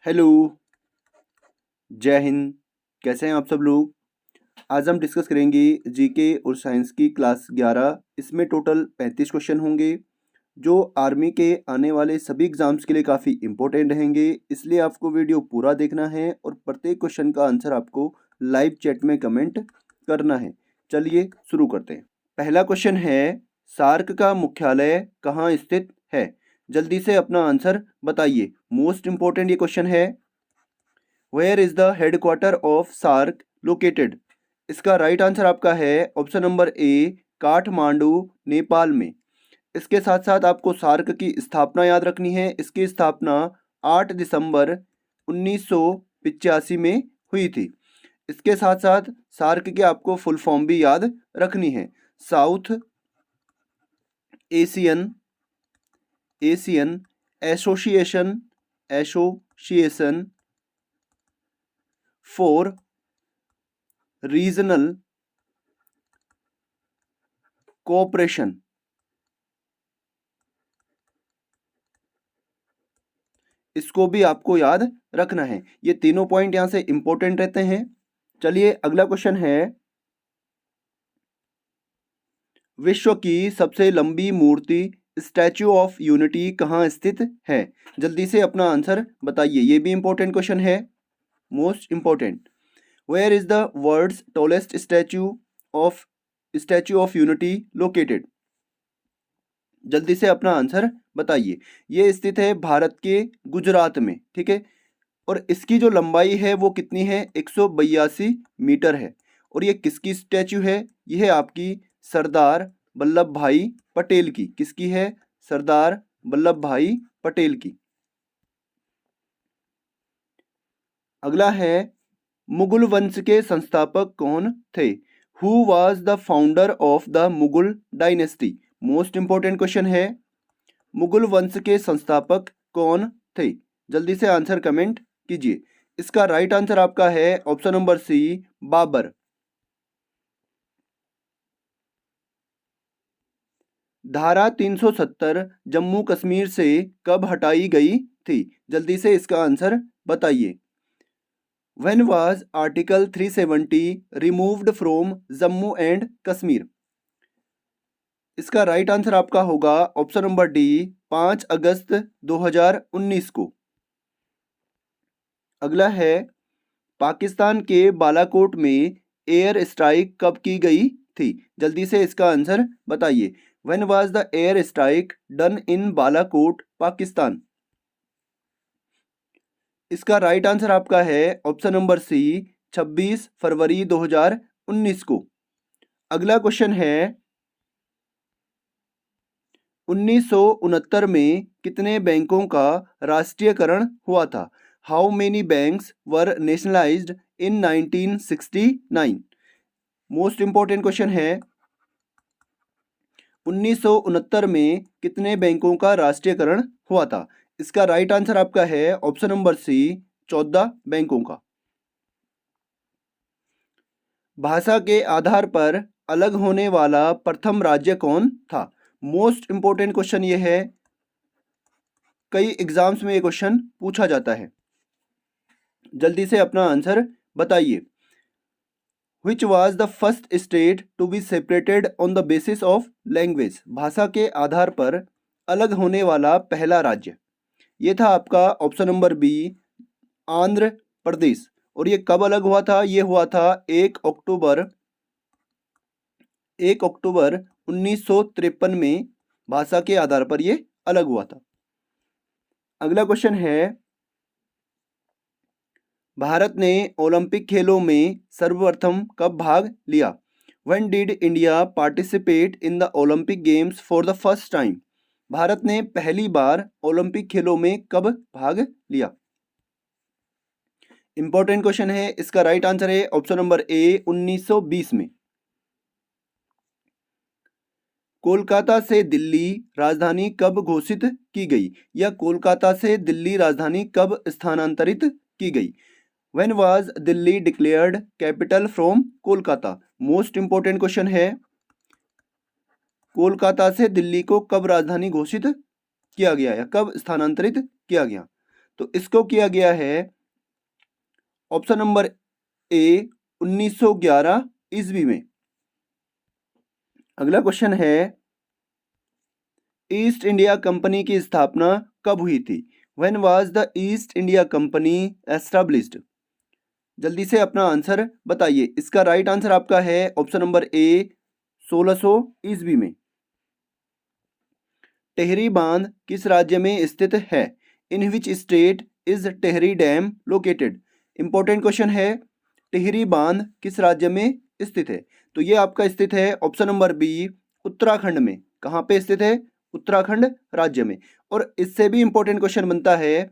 Hello, जय हिंद। कैसे हैं आप सब लोग। आज हम डिस्कस करेंगे जीके और साइंस की क्लास 11। इसमें टोटल 35 क्वेश्चन होंगे जो आर्मी के आने वाले सभी एग्जाम्स के लिए काफ़ी इंपॉर्टेंट रहेंगे। इसलिए आपको वीडियो पूरा देखना है और प्रत्येक क्वेश्चन का आंसर आपको लाइव चैट में कमेंट करना है। चलिए शुरू करते हैं। पहला क्वेश्चन है, सार्क का मुख्यालय कहाँ स्थित है। जल्दी से अपना आंसर बताइए। मोस्ट इंपॉर्टेंट ये क्वेश्चन है। Where is the headquarter of SAARC located. इसका राइट आंसर आपका है option number A, Kathmandu, Nepal में। इसके साथ साथ आपको सार्क की स्थापना याद रखनी है। इसकी स्थापना 8 दिसंबर 1985 में हुई थी। इसके साथ साथ सार्क की आपको फुल फॉर्म भी याद रखनी है। South Asian Asian association association for regional cooperation. इसको भी आपको याद रखना है। ये तीनों पॉइंट यहां से इंपॉर्टेंट रहते हैं। चलिए अगला क्वेश्चन है, विश्व की सबसे लंबी मूर्ति स्टैच्यू ऑफ यूनिटी कहाँ स्थित है। जल्दी से अपना आंसर बताइए। ये भी इंपॉर्टेंट क्वेश्चन है, most important. Where is the world's tallest statue of unity located. जल्दी से अपना आंसर बताइए। ये स्थित है भारत के गुजरात में, ठीक है। और इसकी जो लंबाई है वो कितनी है, 182 मीटर है। और ये किसकी स्टैच्यू है, ये है आपकी सरदार वल्लभ भाई पटेल की। किसकी है, सरदार वल्लभ भाई पटेल की। अगला है, मुगल वंश के संस्थापक कौन थे। Who was the founder of the Mughal dynasty. Most important question है, मुगल वंश के संस्थापक कौन थे। जल्दी से आंसर कमेंट कीजिए। इसका राइट आंसर आपका है ऑप्शन नंबर सी, बाबर। धारा 370 जम्मू कश्मीर से कब हटाई गई थी। जल्दी से इसका आंसर बताइए। When was article 370 removed from Jammu and Kashmir. इसका राइट आंसर आपका होगा ऑप्शन नंबर डी, 5 अगस्त 2019 को। अगला है, पाकिस्तान के बालाकोट में एयर स्ट्राइक कब की गई थी। जल्दी से इसका आंसर बताइए। When was the air strike done in Balakot Pakistan. इसका राइट आंसर आपका है ऑप्शन नंबर सी, 26 फरवरी 2019 को। अगला क्वेश्चन है, 1969 में कितने बैंकों का राष्ट्रीयकरण हुआ था। How many banks were nationalised in 1969। Most important question है, 1969 में कितने बैंकों का राष्ट्रीयकरण हुआ था। इसका राइट आंसर आपका है ऑप्शन नंबर सी, 14 बैंकों का। भाषा के आधार पर अलग होने वाला प्रथम राज्य कौन था। मोस्ट इंपॉर्टेंट क्वेश्चन ये है, कई एग्जाम्स में ये क्वेश्चन पूछा जाता है। जल्दी से अपना आंसर बताइए। Which was the first state to be separated on the basis of language। भाषा के आधार पर अलग होने वाला पहला राज्य, ये था आपका option number B, Andhra Pradesh. और ये कब अलग हुआ था, ये हुआ था 1 अक्टूबर 1953 में भाषा के आधार पर ये अलग हुआ था। अगला क्वेश्चन है, भारत ने ओलंपिक खेलों में सर्वप्रथम कब भाग लिया। When did India participate in the Olympic Games for the first time। Bharat ने पहली बार ओलंपिक खेलों में कब भाग लिया। इंपॉर्टेंट क्वेश्चन है। इसका राइट आंसर है ऑप्शन नंबर ए, 1920 में। कोलकाता से दिल्ली राजधानी कब घोषित की गई, या कोलकाता से दिल्ली राजधानी कब स्थानांतरित की गई। When was Delhi declared capital from Kolkata. Most important question है, कोलकाता से दिल्ली को कब राजधानी घोषित किया गया या कब स्थानांतरित किया गया। तो इसको किया गया है ऑप्शन नंबर ए 1911 ईस्वी में। अगला क्वेश्चन है ईस्ट इंडिया कंपनी की स्थापना कब हुई थी? When was the east India company established? जल्दी से अपना आंसर बताइए। इसका राइट आंसर आपका है ऑप्शन नंबर ए 1600 ईस्वी में। टेहरी बांध किस राज्य में स्थित है? In which state is Tehri dam located? Important question है। टिहरी बांध किस राज्य में स्थित है? तो ये आपका स्थित है ऑप्शन नंबर बी उत्तराखंड में। कहाँ पे स्थित है? उत्तराखंड राज्य में। और इससे भी इंपॉर्टेंट क्वेश्चन बनता है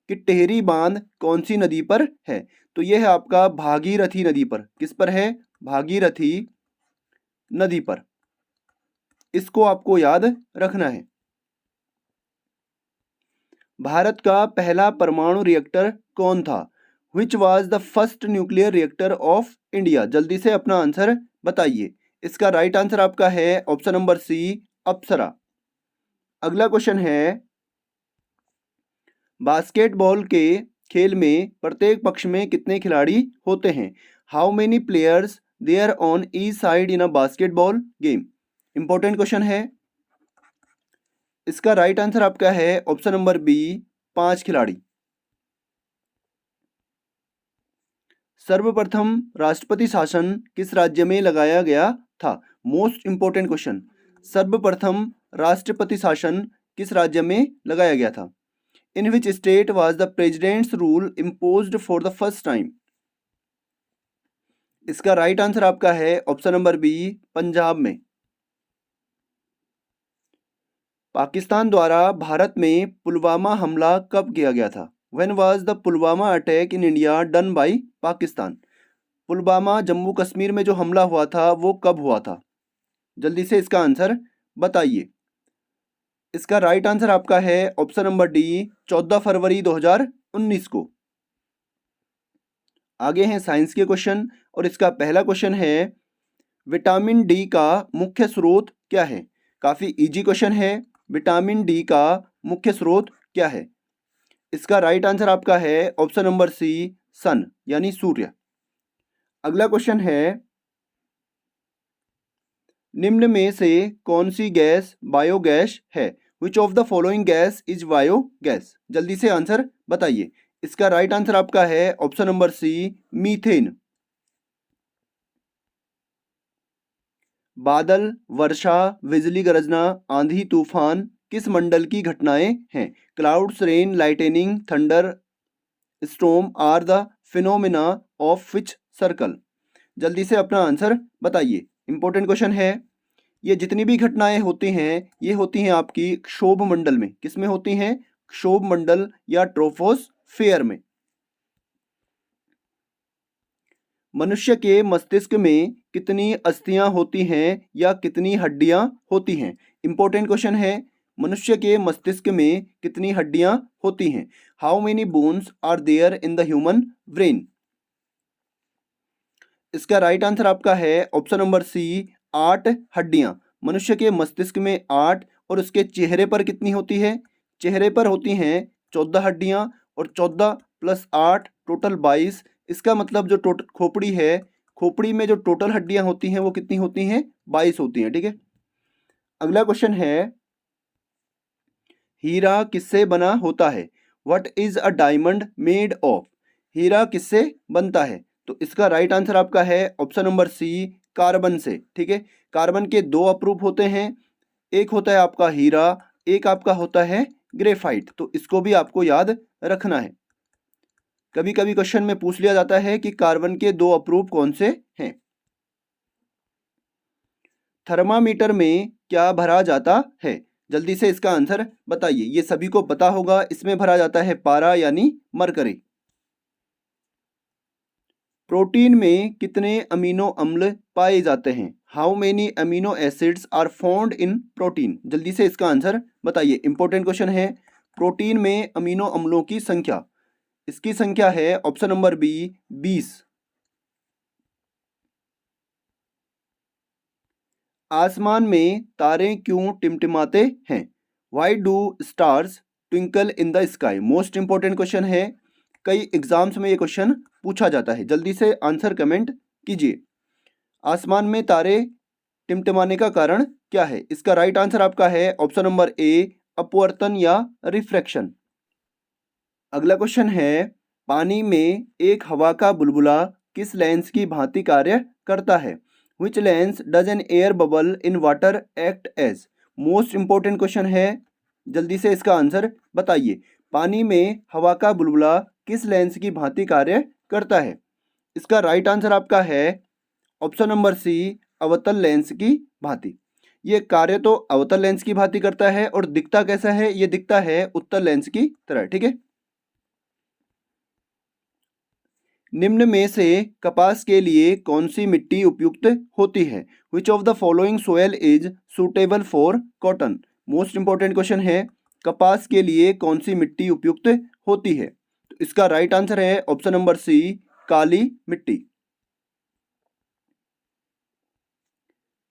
कि टिहरी बांध कौन सी नदी पर है? तो ये है आपका भागीरथी नदी पर। किस पर है? भागीरथी नदी पर। इसको आपको याद रखना है। भारत का पहला परमाणु रिएक्टर कौन था? Which was the first nuclear reactor of India? जल्दी से अपना आंसर बताइए। इसका राइट आंसर आपका है ऑप्शन नंबर सी अप्सरा। अगला क्वेश्चन है बास्केटबॉल के खेल में प्रत्येक पक्ष में कितने खिलाड़ी होते हैं? How many players there on each side in a basketball game? Important question है। इसका राइट आंसर आपका है ऑप्शन नंबर बी 5 खिलाड़ी। सर्वप्रथम राष्ट्रपति शासन किस राज्य में लगाया गया था? Most important question. सर्वप्रथम राष्ट्रपति शासन किस राज्य में लगाया गया था? In which state was the president's rule imposed for the first time? इसका राइट आंसर आपका है ऑप्शन नंबर बी पंजाब में। पाकिस्तान द्वारा भारत में पुलवामा हमला कब किया गया था? When was the Pulwama attack in India done by Pakistan? Pulwama Jammu Kashmir में जो हमला हुआ था वो कब हुआ था? जल्दी से इसका आंसर बताइए। इसका राइट आंसर आपका है ऑप्शन नंबर डी 14 फरवरी 2019 को। आगे हैं साइंस के क्वेश्चन और इसका पहला क्वेश्चन है विटामिन डी का मुख्य स्रोत क्या है? काफ़ी इजी क्वेश्चन है। विटामिन डी का मुख्य स्रोत क्या है? इसका राइट आंसर आपका है ऑप्शन नंबर सी सन यानी सूर्य। अगला क्वेश्चन है निम्न में से कौन सी गैस बायोगैस है? Which of the following gas is biogas? जल्दी से आंसर बताइए। इसका राइट आंसर आपका है ऑप्शन नंबर सी मीथेन। बादल, वर्षा, बिजली गरजना, आंधी तूफान किस मंडल की घटनाएं हैं? Clouds, rain, lightning, thunderstorm are the phenomena of which circle? जल्दी से अपना आंसर बताइए। इंपॉर्टेंट क्वेश्चन है। ये जितनी भी घटनाएं होती हैं ये होती हैं आपकी क्षोभ मंडल में। किस में होती हैं? क्षोभ मंडल या ट्रोपोस्फेयर में। मनुष्य के मस्तिष्क में कितनी अस्थियां होती हैं या कितनी हड्डियां होती हैं? इंपॉर्टेंट क्वेश्चन है। मनुष्य के मस्तिष्क में कितनी हड्डियां होती हैं? How many bones are there in the human brain? इसका राइट आंसर आपका है ऑप्शन नंबर सी 8 हड्डियां। मनुष्य के मस्तिष्क में 8 और उसके चेहरे पर कितनी होती है? चेहरे पर होती हैं 14 हड्डियां और 14 प्लस 8 टोटल 22। इसका मतलब जो टोटल खोपड़ी है, खोपड़ी में जो टोटल हड्डियां होती हैं वो कितनी होती हैं? 22 होती हैं। ठीक है। अगला क्वेश्चन है हीरा किससे बना होता है? What is a diamond made of? हीरा किससे बनता है? तो इसका राइट आंसर आपका है ऑप्शन नंबर सी कार्बन से। ठीक है। कार्बन के दो अप्रूप होते हैं। एक होता है आपका हीरा, एक आपका होता है ग्रेफाइट। तो इसको भी आपको याद रखना है। कभी कभी क्वेश्चन में पूछ लिया जाता है कि कार्बन के दो अप्रूप कौन से हैं। थर्मामीटर में क्या भरा जाता है? जल्दी से इसका आंसर बताइए। ये सभी को पता होगा। इसमें भरा जाता है पारा यानी मरकरी। प्रोटीन में कितने अमीनो अम्ल पाए जाते हैं? How many amino acids are found in protein? जल्दी से इसका आंसर बताइए। इंपॉर्टेंट क्वेश्चन है। प्रोटीन में अमीनो अम्लों की संख्या, इसकी संख्या है ऑप्शन नंबर बी 20। आसमान में तारे क्यों टिमटिमाते हैं? Why do stars twinkle in the sky. Most important question है, कई एग्जाम्स में ये क्वेश्चन पूछा जाता है। जल्दी से आंसर कमेंट कीजिए। आसमान में तारे टिमटिमाने का कारण क्या है? इसका राइट आंसर आपका है ऑप्शन नंबर ए, अपवर्तन या रिफ्रैक्शन। अगला क्वेश्चन है, पानी में एक हवा का बुलबुला किस लेंस की भांति कार्य करता है? Which lens does an air bubble in water act as? Most important question है, जल्दी से इसका आंसर बताइए। पानी में हवा का बुलबुला किस लेंस की भांति कार्य करता है? इसका राइट आंसर आपका है ऑप्शन नंबर सी, अवतल लेंस की भांति। ये कार्य तो अवतल लेंस की भांति करता है और दिखता कैसा है? ये दिखता है उत्तल लेंस की तरह, ठीक है। निम्न में से कपास के लिए कौन सी मिट्टी उपयुक्त होती है? Which of the following soil is suitable for cotton? Most important question है, कपास के लिए कौन सी मिट्टी उपयुक्त होती है? तो इसका राइट आंसर है ऑप्शन नंबर सी, काली मिट्टी।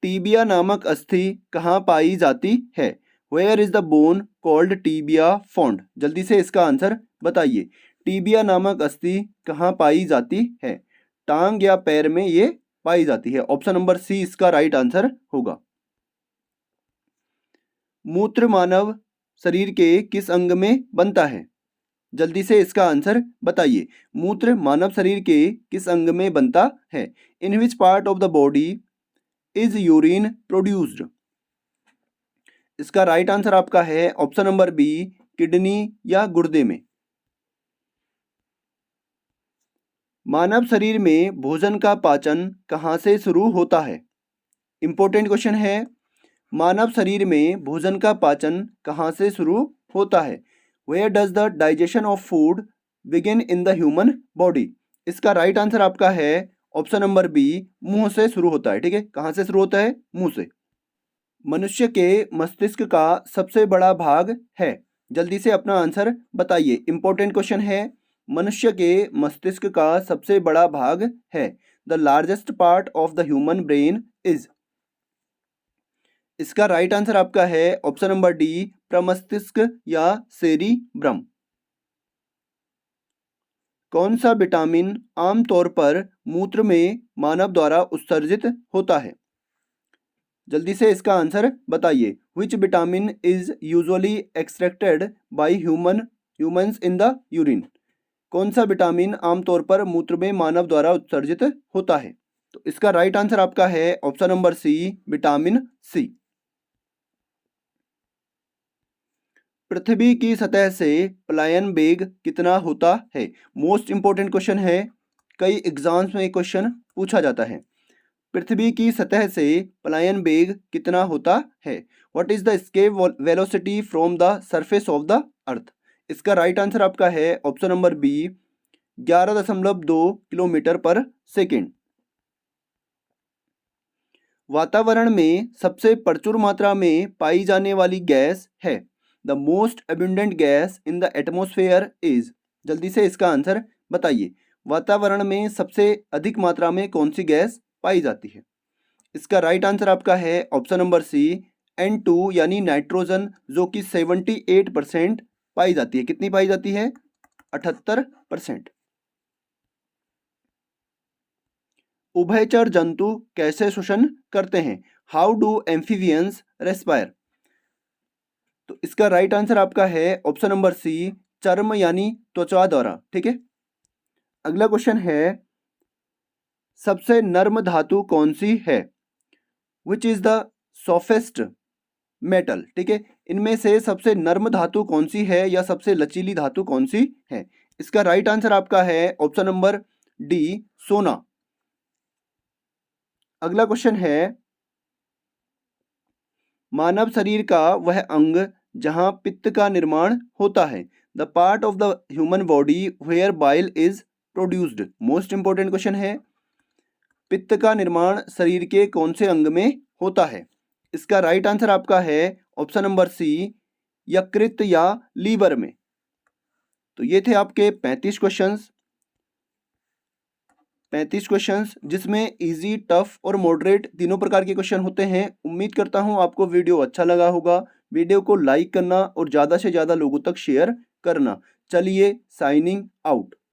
टीबिया नामक अस्थि कहाँ पाई जाती है? Where is the bone called tibia found? जल्दी से इसका आंसर बताइए। टीबिया नामक अस्थि कहाँ पाई जाती है? टांग या पैर में ये पाई जाती है। ऑप्शन नंबर सी इसका राइट आंसर होगा। मूत्र मानव शरीर के किस अंग में बनता है? जल्दी से इसका आंसर बताइए। मूत्र मानव शरीर के किस अंग में बनता है? In which part of the body is urine produced? इसका राइट आंसर आपका है ऑप्शन नंबर बी, किडनी या गुर्दे में। मानव शरीर में भोजन का पाचन कहाँ से शुरू होता है? इंपॉर्टेंट क्वेश्चन है, मानव शरीर में भोजन का पाचन कहाँ से शुरू होता है? Where does the digestion of food begin in the human body? इसका राइट आंसर आपका है ऑप्शन नंबर बी, मुंह से शुरू होता है, ठीक है। कहाँ से शुरू होता है? मुंह से। मनुष्य के मस्तिष्क का सबसे बड़ा भाग है? जल्दी से अपना आंसर बताइए। इंपॉर्टेंट क्वेश्चन है, मनुष्य के मस्तिष्क का सबसे बड़ा भाग है। The largest part of the human brain is? इसका राइट आंसर आपका है ऑप्शन नंबर डी, प्रमस्तिष्क या सेरिब्रम। कौन सा विटामिन आमतौर पर मूत्र में मानव द्वारा उत्सर्जित होता है? जल्दी से इसका आंसर बताइए। Which vitamin is usually extracted bye humans in the urine? कौन सा विटामिन आमतौर पर मूत्र में मानव द्वारा उत्सर्जित होता है? तो इसका राइट आंसर आपका है option number C, vitamin C. पृथ्वी की सतह से पलायन वेग कितना होता है? मोस्ट इंपॉर्टेंट क्वेश्चन है, कई एग्जाम्स में क्वेश्चन पूछा जाता है। पृथ्वी की सतह से पलायन वेग कितना होता है? What is the escape velocity from the surface of the earth? इसका राइट आंसर आपका है ऑप्शन नंबर बी, 11.2 किलोमीटर पर सेकेंड। वातावरण में सबसे प्रचुर मात्रा में पाई जाने वाली गैस है? The most abundant gas in the atmosphere is? जल्दी से इसका आंसर बताइए। वातावरण में सबसे अधिक मात्रा में कौन सी गैस पाई जाती है? इसका राइट आंसर आपका है ऑप्शन नंबर सी, N2 यानी नाइट्रोजन, जो कि 78% पाई जाती है। कितनी पाई जाती है? 78%। उभयचर जंतु कैसे श्वसन करते हैं? How do amphibians respire? तो इसका राइट आंसर आपका है ऑप्शन नंबर सी, चर्म यानी त्वचा द्वारा, ठीक है। अगला क्वेश्चन है, सबसे नर्म धातु कौन सी है? Which is the softest metal? ठीक है, इनमें से सबसे नर्म धातु कौन सी है या सबसे लचीली धातु कौन सी है? इसका राइट आंसर आपका है ऑप्शन नंबर डी, सोना। अगला क्वेश्चन है, मानव शरीर का वह अंग जहां पित्त का निर्माण होता है? The part of the human body where bile is produced? Most important question है, पित्त का निर्माण शरीर के कौन से अंग में होता है? इसका राइट आंसर आपका है ऑप्शन नंबर सी, यकृत या लीवर में। तो ये थे आपके 35 क्वेश्चंस जिसमें इजी, टफ और मॉडरेट तीनों प्रकार के क्वेश्चन होते हैं। उम्मीद करता हूं आपको वीडियो अच्छा लगा होगा। वीडियो को लाइक करना और ज़्यादा से ज़्यादा लोगों तक शेयर करना। चलिए साइनिंग आउट।